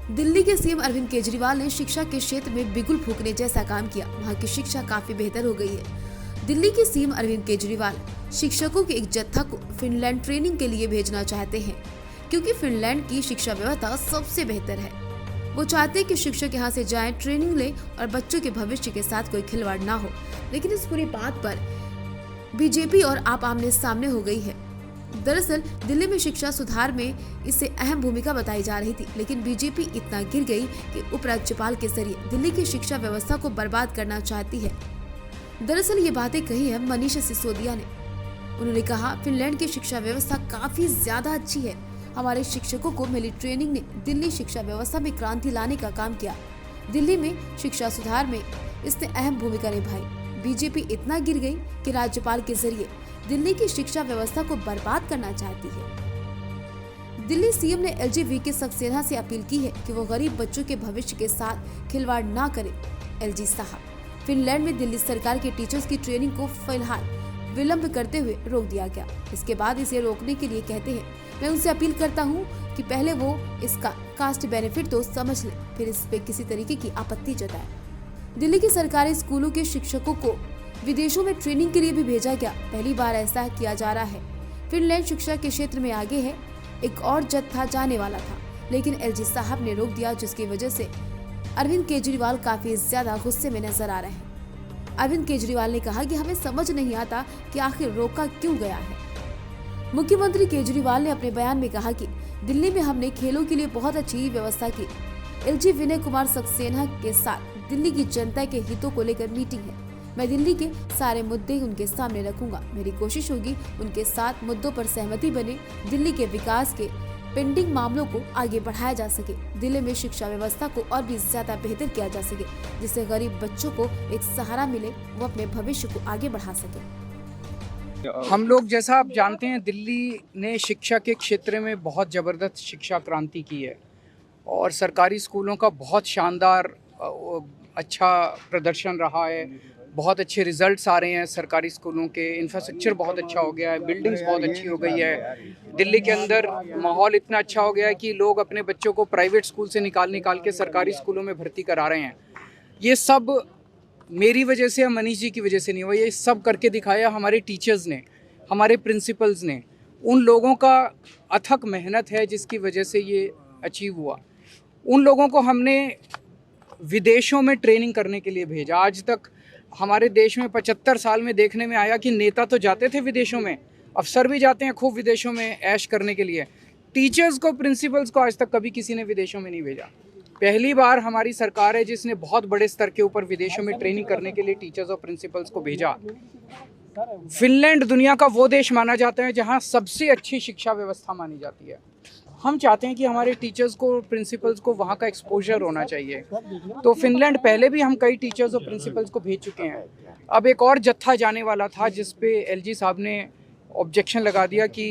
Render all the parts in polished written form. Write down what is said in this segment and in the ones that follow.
दिल्ली के सीएम अरविंद केजरीवाल ने शिक्षा के क्षेत्र में बिगुल फूंकने जैसा काम किया। वहाँ की शिक्षा काफी बेहतर हो गई है। दिल्ली के सीएम अरविंद केजरीवाल शिक्षकों के एक जत्था को फिनलैंड ट्रेनिंग के लिए भेजना चाहते हैं, क्योंकि फिनलैंड की शिक्षा व्यवस्था सबसे बेहतर है। वो चाहते हैं कि शिक्षक यहाँ से जाएं, ट्रेनिंग लें और बच्चों के भविष्य के साथ कोई खिलवाड़ ना हो। लेकिन इस पूरी बात पर बीजेपी और आप आमने सामने हो गई है। दरअसल दिल्ली में शिक्षा सुधार में इससे अहम भूमिका बताई जा रही थी, लेकिन बीजेपी इतना गिर गई कि उपराज्यपाल के जरिए दिल्ली की शिक्षा व्यवस्था को बर्बाद करना चाहती है। दरअसल ये बातें कही है मनीष सिसोदिया ने। उन्होंने कहा, फिनलैंड की शिक्षा व्यवस्था काफी ज्यादा अच्छी है। हमारे शिक्षकों को मिली ट्रेनिंग ने दिल्ली शिक्षा व्यवस्था में क्रांति लाने का काम किया। दिल्ली में शिक्षा सुधार में इसने अहम भूमिका निभाई। बीजेपी इतना गिर गई कि राज्यपाल के जरिए दिल्ली की शिक्षा व्यवस्था को बर्बाद करना चाहती है। दिल्ली सीएम ने एलजी सक्सेना से अपील की है कि वो गरीब बच्चों के भविष्य के साथ खिलवाड़ ना करे। एलजी साहब, फिनलैंड में दिल्ली सरकार के टीचर्स की ट्रेनिंग को फिलहाल विलंब करते हुए रोक दिया गया। इसके बाद इसे रोकने के लिए कहते हैं, मैं उनसे अपील करता हूं कि पहले वो इसका कास्ट बेनिफिट तो समझ ले, फिर इस पे किसी तरीके की आपत्ति जताए। दिल्ली के सरकारी स्कूलों के शिक्षकों को विदेशों में ट्रेनिंग के लिए भी भेजा गया। पहली बार ऐसा किया जा रहा है। फिनलैंड शिक्षा के क्षेत्र में आगे है। एक और जत्था जाने वाला था, लेकिन एलजी साहब ने रोक दिया, जिसकी वजह से अरविंद केजरीवाल काफी ज्यादा गुस्से में नजर आ रहे हैं। अरविंद केजरीवाल ने कहा कि हमें समझ नहीं आता कि आखिर रोका क्यों गया है। मुख्यमंत्री केजरीवाल ने अपने बयान में कहा कि दिल्ली में हमने खेलों के लिए बहुत अच्छी व्यवस्था की। एलजी विनय कुमार सक्सेना के साथ दिल्ली की जनता के हितों को लेकर मीटिंग है। मैं दिल्ली के सारे मुद्दे उनके सामने रखूंगा। मेरी कोशिश होगी उनके साथ मुद्दों पर सहमति बने, दिल्ली के विकास के पेंडिंग मामलों को आगे बढ़ाया जा सके, दिल्ली में शिक्षा व्यवस्था को और भी ज्यादा बेहतर किया जा सके, जिससे गरीब बच्चों को एक सहारा मिले, वो अपने भविष्य को आगे बढ़ा सके। हम लोग, जैसा आप जानते हैं, दिल्ली ने शिक्षा के क्षेत्र में बहुत ज़बरदस्त शिक्षा क्रांति की है और सरकारी स्कूलों का बहुत शानदार अच्छा प्रदर्शन रहा है। बहुत अच्छे रिजल्ट्स आ रहे हैं सरकारी स्कूलों के। इंफ्रास्ट्रक्चर बहुत अच्छा हो गया है, बिल्डिंग्स बहुत अच्छी हो गई है। दिल्ली के अंदर माहौल इतना अच्छा हो गया है कि लोग अपने बच्चों को प्राइवेट स्कूल से निकाल के सरकारी स्कूलों में भर्ती करा रहे हैं। ये सब मेरी वजह से या मनीष जी की वजह से नहीं हुआ, ये सब करके दिखाया हमारे टीचर्स ने, हमारे प्रिंसिपल्स ने। उन लोगों का अथक मेहनत है जिसकी वजह से ये अचीव हुआ। उन लोगों को हमने विदेशों में ट्रेनिंग करने के लिए भेजा। आज तक हमारे देश में 75 साल में देखने में आया कि नेता तो जाते थे विदेशों में, अफसर भी जाते हैं खूब विदेशों में ऐश करने के लिए। टीचर्स को, प्रिंसिपल्स को आज तक कभी किसी ने विदेशों में नहीं भेजा। पहली बार हमारी सरकार है जिसने बहुत बड़े स्तर के ऊपर विदेशों में ट्रेनिंग करने के लिए टीचर्स और प्रिंसिपल्स को भेजा। फिनलैंड दुनिया का वो देश माना जाता है जहाँ सबसे अच्छी शिक्षा व्यवस्था मानी जाती है। हम चाहते हैं कि हमारे टीचर्स को, प्रिंसिपल्स को वहाँ का एक्सपोजर होना चाहिए। तो फिनलैंड पहले भी हम कई टीचर्स और प्रिंसिपल्स को भेज चुके हैं। अब एक और जत्था जाने वाला था जिस पे एलजी साहब ने ऑब्जेक्शन लगा दिया कि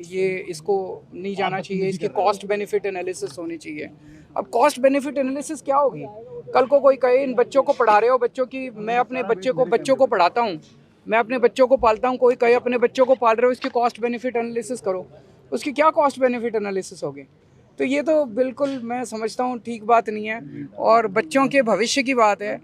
ये इसको नहीं जाना चाहिए, इसकी कॉस्ट बेनिफिट एनालिसिस होनी चाहिए। अब कॉस्ट बेनिफिट एनालिसिस क्या होगी? कल को कोई कहे इन बच्चों को पढ़ा रहे हो, बच्चों की, मैं अपने बच्चों को पढ़ाता हूँ, मैं अपने बच्चों को पालता हूँ, कोई कहे अपने बच्चों को पाल रहे हो, इसकी कॉस्ट बेनिफिट एनालिसिस करो। उसकी क्या कॉस्ट बेनिफिट एनालिसिस होगी? तो ये तो बिल्कुल मैं समझता हूँ ठीक बात नहीं है। और बच्चों के भविष्य की बात है।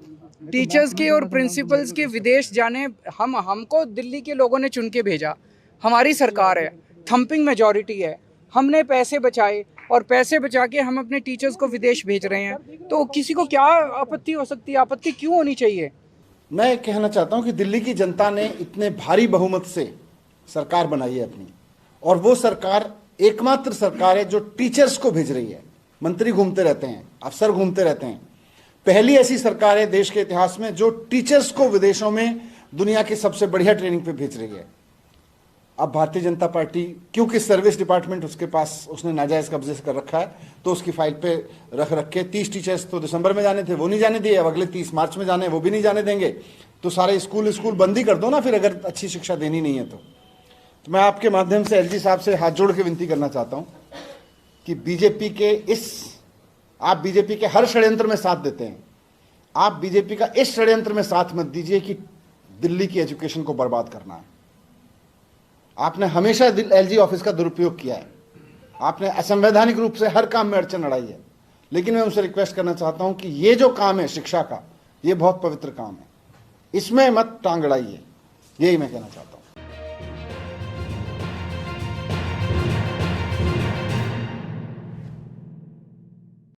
टीचर्स के और प्रिंसिपल्स के विदेश जाने, हमको दिल्ली के लोगों ने चुन के भेजा। हमारी सरकार है, थम्पिंग मेजॉरिटी है। हमने पैसे बचाए और पैसे बचा के हम अपने टीचर्स को विदेश भेज रहे हैं। तो किसी को क्या आपत्ति हो सकती है? आपत्ति क्यों होनी चाहिए? मैं कहना चाहता हूँ कि दिल्ली की जनता ने इतने भारी बहुमत से सरकार बनाई है अपनी, और वो सरकार एकमात्र सरकार है जो टीचर्स को भेज रही है। मंत्री घूमते रहते हैं, अफसर घूमते रहते हैं। पहली ऐसी सरकार है देश के इतिहास में जो टीचर्स को विदेशों में दुनिया की सबसे बढ़िया ट्रेनिंग पे भेज रही है। अब भारतीय जनता पार्टी, क्योंकि सर्विस डिपार्टमेंट उसके पास, उसने नाजायज कब्जे से कर रखा है, तो उसकी फाइल पे रख के 30 टीचर्स तो दिसंबर में जाने थे, वो नहीं जाने दिए। अब अगले 30 मार्च में जाने, वो भी नहीं जाने देंगे। तो सारे स्कूल बंद ही कर दो ना फिर, अगर अच्छी शिक्षा देनी नहीं है तो मैं आपके माध्यम से एलजी साहब से हाथ जोड़ के विनती करना चाहता हूं कि आप बीजेपी के हर षड्यंत्र में साथ देते हैं। आप बीजेपी का इस षड्यंत्र में साथ मत दीजिए कि दिल्ली की एजुकेशन को बर्बाद करना है। आपने हमेशा एलजी ऑफिस का दुरुपयोग किया है। आपने असंवैधानिक रूप से हर काम में अड़चन अड़ाई है। लेकिन मैं उनसे रिक्वेस्ट करना चाहता हूं कि ये जो काम है शिक्षा का, ये बहुत पवित्र काम है, इसमें मत टांग अड़ाइए, यही मैं कहना चाहता हूं।